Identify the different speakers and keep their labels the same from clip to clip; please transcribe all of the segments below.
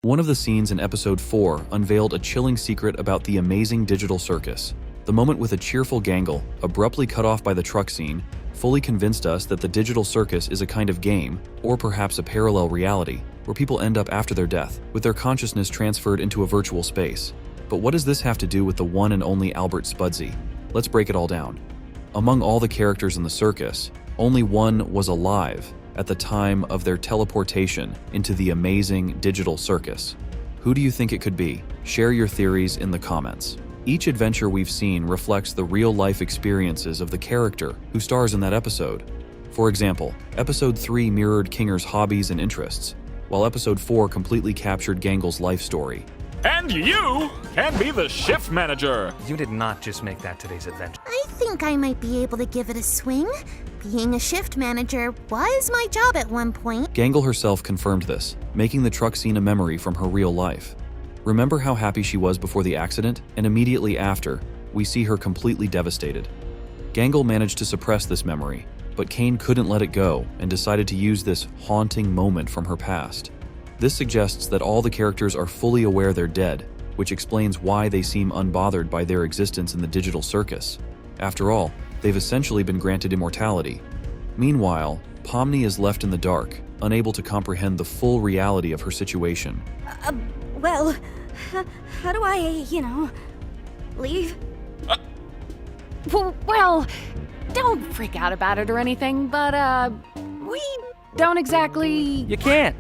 Speaker 1: One of the scenes in episode 4 unveiled a chilling secret about the amazing digital circus. The moment with a cheerful Gangle, abruptly cut off by the truck scene, fully convinced us that the digital circus is a kind of game, or perhaps a parallel reality, where people end up after their death, with their consciousness transferred into a virtual space. But what does this have to do with the one and only Albert Spudsy? Let's break it all down. Among all the characters in the circus, only one was alive at the time of their teleportation into the amazing digital circus. Who do you think it could be? Share your theories in the comments. Each adventure we've seen reflects the real-life experiences of the character who stars in that episode. For example, episode 3 mirrored Kinger's hobbies and interests, while episode 4 completely captured Gangle's life story.
Speaker 2: And you can be the shift manager!
Speaker 3: You did not just make that today's adventure.
Speaker 4: I think I might be able to give it a swing. Being a shift manager was my job at one point.
Speaker 1: Gangle herself confirmed this, making the truck scene a memory from her real life. Remember how happy she was before the accident, and immediately after, we see her completely devastated. Gangle managed to suppress this memory, but Kane couldn't let it go and decided to use this haunting moment from her past. This suggests that all the characters are fully aware they're dead, which explains why they seem unbothered by their existence in the digital circus. After all, they've essentially been granted immortality. Meanwhile, Pomni is left in the dark, unable to comprehend the full reality of her situation.
Speaker 5: Well, how do I, leave?
Speaker 6: Well, don't freak out about it or anything, but, we don't exactly...
Speaker 3: You can't.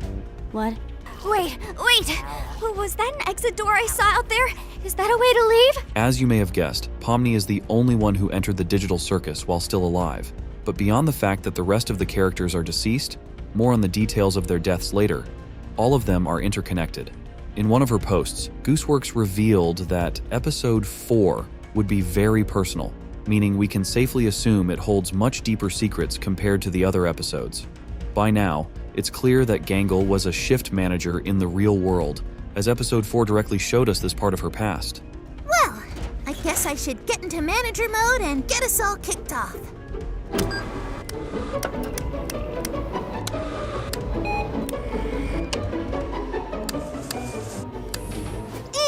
Speaker 6: What?
Speaker 5: Wait, was that an exit door I saw out there? Is that a way to leave?
Speaker 1: As you may have guessed, Pomni is the only one who entered the digital circus while still alive. But beyond the fact that the rest of the characters are deceased, more on the details of their deaths later, all of them are interconnected. In one of her posts, Gooseworx revealed that episode 4 would be very personal, meaning we can safely assume it holds much deeper secrets compared to the other episodes. By now, it's clear that Gangle was a shift manager in the real world, as episode 4 directly showed us this part of her past.
Speaker 4: Well, I guess I should get into manager mode and get us all kicked off.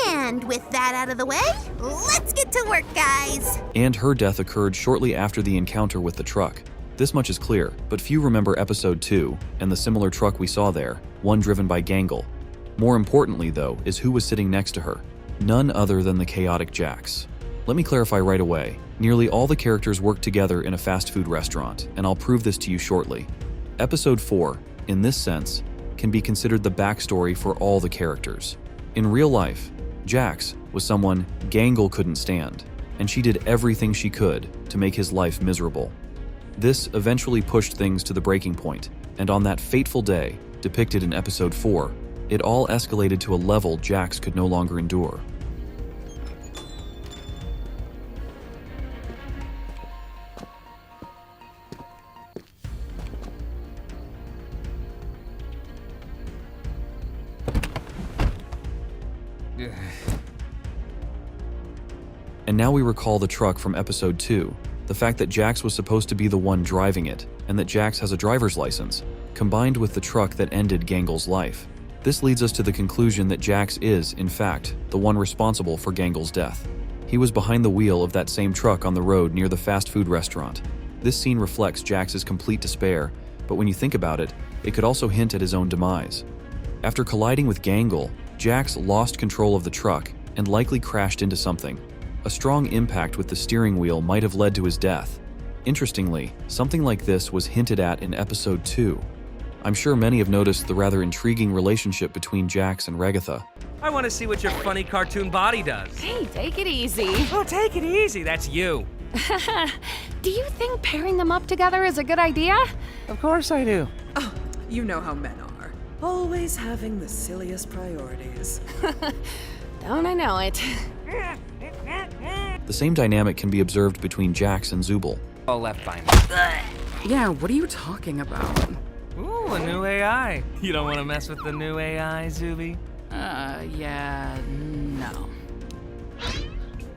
Speaker 4: And with that out of the way, let's get to work, guys!
Speaker 1: And her death occurred shortly after the encounter with the truck. This much is clear, but few remember episode 2 and the similar truck we saw there, one driven by Gangle. More importantly, though, is who was sitting next to her. None other than the chaotic Jax. Let me clarify right away. Nearly all the characters work together in a fast food restaurant, and I'll prove this to you shortly. Episode 4, in this sense, can be considered the backstory for all the characters. In real life, Jax was someone Gangle couldn't stand, and she did everything she could to make his life miserable. This eventually pushed things to the breaking point, and on that fateful day, depicted in episode 4, it all escalated to a level Jax could no longer endure. And now we recall the truck from episode 2, the fact that Jax was supposed to be the one driving it, and that Jax has a driver's license, combined with the truck that ended Gangle's life. This leads us to the conclusion that Jax is, in fact, the one responsible for Gangle's death. He was behind the wheel of that same truck on the road near the fast food restaurant. This scene reflects Jax's complete despair, but when you think about it, it could also hint at his own demise. After colliding with Gangle, Jax lost control of the truck and likely crashed into something. A strong impact with the steering wheel might have led to his death. Interestingly, something like this was hinted at in episode 2. I'm sure many have noticed the rather intriguing relationship between Jax and Regatha.
Speaker 3: I want to see what your funny cartoon body does.
Speaker 6: Hey, take it easy.
Speaker 3: Oh, take it easy. That's you.
Speaker 6: Do you think pairing them up together is a good idea?
Speaker 3: Of course I do.
Speaker 7: Oh, you know how men are. Always having the silliest priorities.
Speaker 6: Don't I know it?
Speaker 1: The same dynamic can be observed between Jax and Zooble.
Speaker 3: All left behind.
Speaker 7: Yeah, what are you talking about?
Speaker 3: Ooh, a new AI. You don't want to mess with the new AI, Zuby?
Speaker 8: Yeah, no.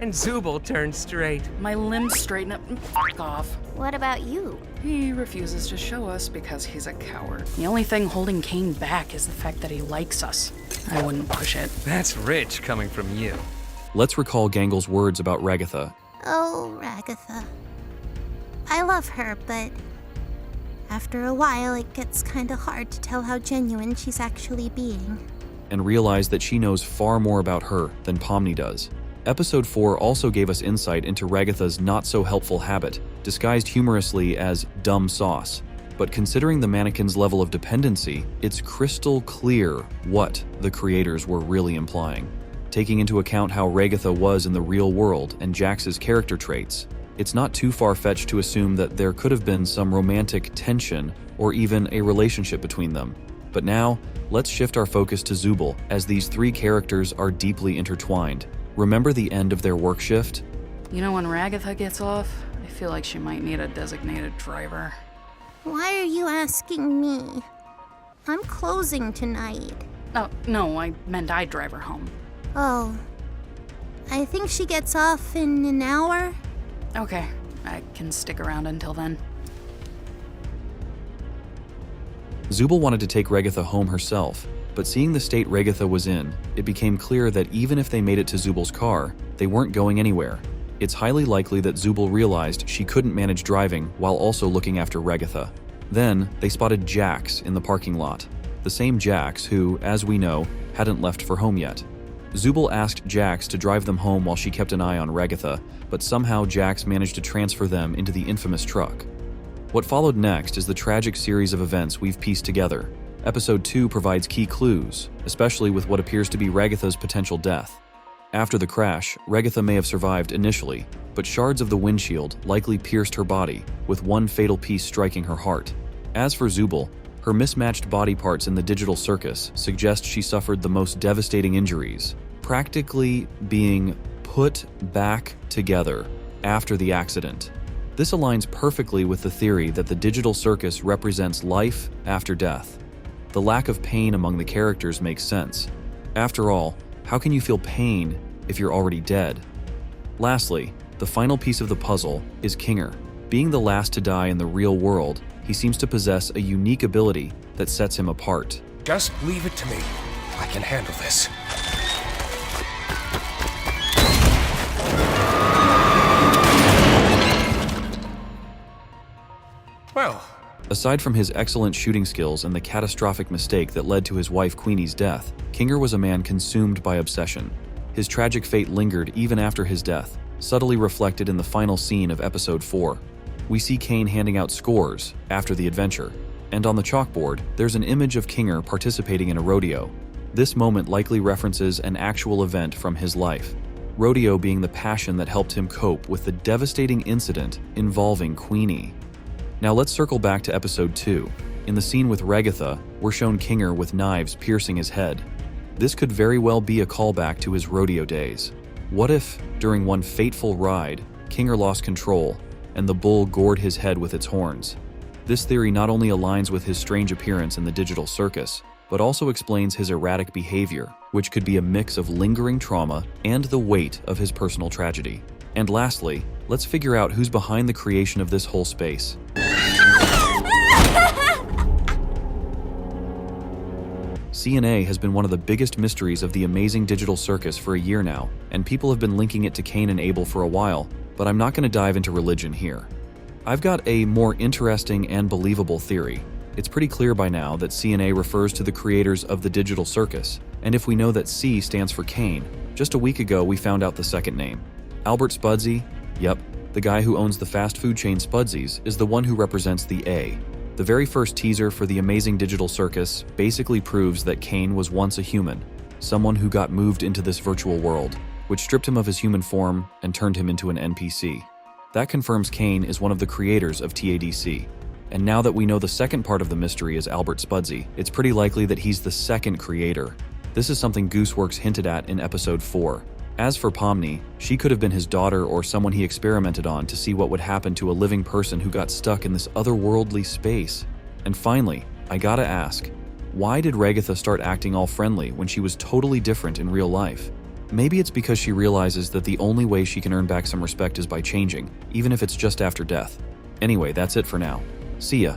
Speaker 3: And Zooble turned straight.
Speaker 8: My limbs straighten up and f*** off.
Speaker 5: What about you?
Speaker 8: He refuses to show us because he's a coward. The only thing holding Kane back is the fact that he likes us. I wouldn't push it.
Speaker 3: That's rich coming from you.
Speaker 1: Let's recall Gangle's words about Ragatha.
Speaker 4: Oh, Ragatha. I love her, but after a while it gets kinda hard to tell how genuine she's actually being.
Speaker 1: And realize that she knows far more about her than Pomni does. Episode 4 also gave us insight into Ragatha's not-so-helpful habit, disguised humorously as dumb sauce. But considering the mannequin's level of dependency, it's crystal clear what the creators were really implying. Taking into account how Ragatha was in the real world and Jax's character traits, it's not too far-fetched to assume that there could have been some romantic tension or even a relationship between them. But now, let's shift our focus to Zubul, as these three characters are deeply intertwined. Remember the end of their work shift?
Speaker 8: You know, when Ragatha gets off, I feel like she might need a designated driver.
Speaker 4: Why are you asking me? I'm closing tonight.
Speaker 8: Oh, no, I meant I'd drive her home.
Speaker 4: Oh. I think she gets off in an hour?
Speaker 8: Okay, I can stick around until then.
Speaker 1: Zubul wanted to take Ragatha home herself, but seeing the state Ragatha was in, it became clear that even if they made it to Zubul's car, they weren't going anywhere. It's highly likely that Zubul realized she couldn't manage driving while also looking after Ragatha. Then, they spotted Jax in the parking lot. The same Jax who, as we know, hadn't left for home yet. Zubul asked Jax to drive them home while she kept an eye on Ragatha, but somehow Jax managed to transfer them into the infamous truck. What followed next is the tragic series of events we've pieced together. Episode 2 provides key clues, especially with what appears to be Ragatha's potential death. After the crash, Ragatha may have survived initially, but shards of the windshield likely pierced her body, with one fatal piece striking her heart. As for Zubul, her mismatched body parts in the digital circus suggest she suffered the most devastating injuries, practically being put back together after the accident. This aligns perfectly with the theory that the digital circus represents life after death. The lack of pain among the characters makes sense. After all, how can you feel pain if you're already dead? Lastly, the final piece of the puzzle is Kinger. Being the last to die in the real world, he seems to possess a unique ability that sets him apart.
Speaker 9: Just leave it to me. I can handle this. Well,
Speaker 1: Aside from his excellent shooting skills and the catastrophic mistake that led to his wife Queenie's death, Kinger was a man consumed by obsession. His tragic fate lingered even after his death, subtly reflected in the final scene of episode 4. We see Kane handing out scores after the adventure, and on the chalkboard, there's an image of Kinger participating in a rodeo. This moment likely references an actual event from his life, rodeo being the passion that helped him cope with the devastating incident involving Queenie. Now let's circle back to episode 2. In the scene with Ragatha, we're shown Kinger with knives piercing his head. This could very well be a callback to his rodeo days. What if, during one fateful ride, Kinger lost control and the bull gored his head with its horns? This theory not only aligns with his strange appearance in the digital circus, but also explains his erratic behavior, which could be a mix of lingering trauma and the weight of his personal tragedy. And lastly, let's figure out who's behind the creation of this whole space. CNA has been one of the biggest mysteries of the amazing digital circus for a year now, and people have been linking it to Cain and Abel for a while, but I'm not going to dive into religion here. I've got a more interesting and believable theory. It's pretty clear by now that CNA refers to the creators of the digital circus, and if we know that C stands for Cain, just a week ago we found out the second name. Albert Spudsy, yep, the guy who owns the fast food chain Spudsy's, is the one who represents the A. The very first teaser for the amazing digital circus basically proves that Cain was once a human, someone who got moved into this virtual world, which stripped him of his human form and turned him into an NPC. That confirms Cain is one of the creators of TADC. And now that we know the second part of the mystery is Albert Spudsy, it's pretty likely that he's the second creator. This is something Gooseworx hinted at in episode 4. As for Pomni, she could have been his daughter or someone he experimented on to see what would happen to a living person who got stuck in this otherworldly space. And finally, I gotta ask, why did Ragatha start acting all friendly when she was totally different in real life? Maybe it's because she realizes that the only way she can earn back some respect is by changing, even if it's just after death. Anyway, that's it for now. See ya.